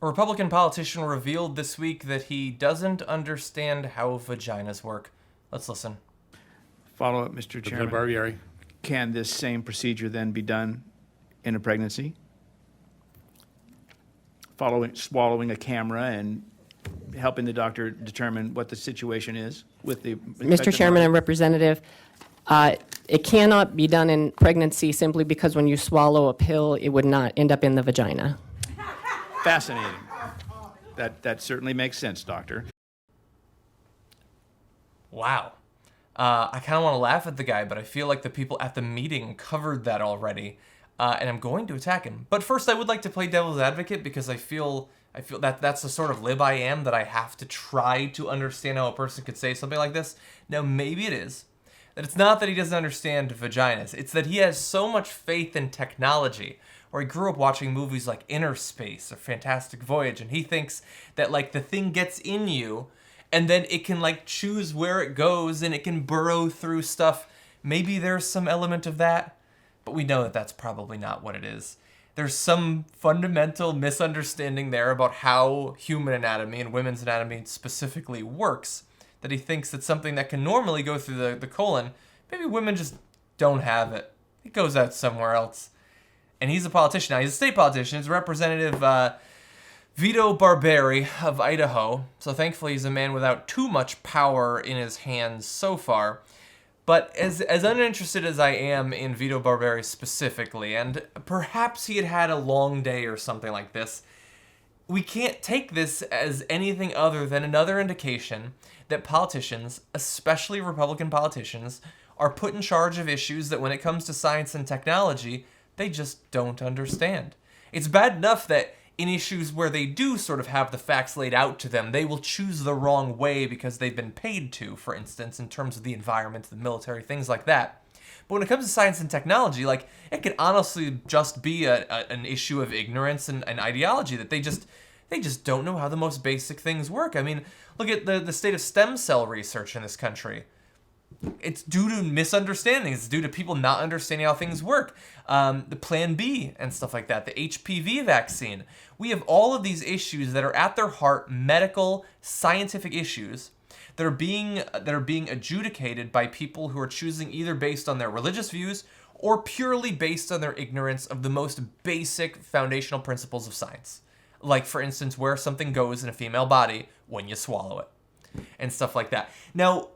A Republican politician revealed this week that he doesn't understand how vaginas work. Let's listen. Follow up, Mr. Chairman. Vito Barbieri. Can this same procedure then be done in a pregnancy? Swallowing a camera and helping the doctor determine what the situation is with the Mr. Chairman and Representative, it cannot be done in pregnancy simply because when you swallow a pill, it would not end up in the vagina. Fascinating. That certainly makes sense, doctor. Wow. I kind of want to laugh at the guy, but I feel like the people at the meeting covered that already, and I'm going to attack him. But first, I would like to play devil's advocate because I feel that that's the sort of lib I am, that I have to try to understand how a person could say something like this. Now, maybe it is that it's not that he doesn't understand vaginas. It's that he has so much faith in technology, or he grew up watching movies like Inner Space or Fantastic Voyage, and he thinks that, like, the thing gets in you, and then it can, like, choose where it goes, and it can burrow through stuff. Maybe there's some element of that, but we know that that's probably not what it is. There's some fundamental misunderstanding there about how human anatomy, and women's anatomy specifically, works, that he thinks that something that can normally go through the colon, maybe women just don't have it. It goes out somewhere else. And he's a politician. Now, he's a state politician. He's Representative Vito Barbieri of Idaho. So thankfully, he's a man without too much power in his hands so far. But as uninterested as I am in Vito Barbieri specifically, and perhaps he had had a long day or something like this, we can't take this as anything other than another indication that politicians, especially Republican politicians, are put in charge of issues that when it comes to science and technology, they just don't understand. It's bad enough that in issues where they do sort of have the facts laid out to them, they will choose the wrong way because they've been paid to, for instance, in terms of the environment, the military, things like that. But when it comes to science and technology, like, it can honestly just be an issue of ignorance and ideology, that they just don't know how the most basic things work. I mean, look at the state of stem cell research in this country. It's due to misunderstandings. It's due to people not understanding how things work. The Plan B and stuff like that. The HPV vaccine. We have all of these issues that are at their heart medical, scientific issues that are being adjudicated by people who are choosing either based on their religious views or purely based on their ignorance of the most basic foundational principles of science. Like, for instance, where something goes in a female body when you swallow it and stuff like that. Now,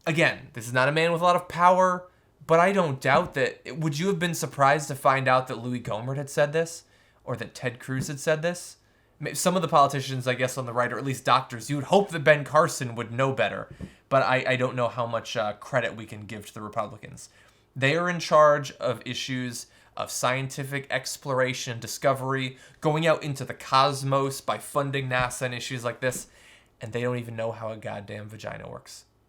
again, this is not a man with a lot of power, but I don't doubt that. Would you have been surprised to find out that Louis Gohmert had said this? Or that Ted Cruz had said this? Some of the politicians, I guess, on the right, or at least doctors, you would hope that Ben Carson would know better. But I don't know how much credit we can give to the Republicans. They are in charge of issues of scientific exploration and discovery, going out into the cosmos by funding NASA and issues like this, and they don't even know how a goddamn vagina works.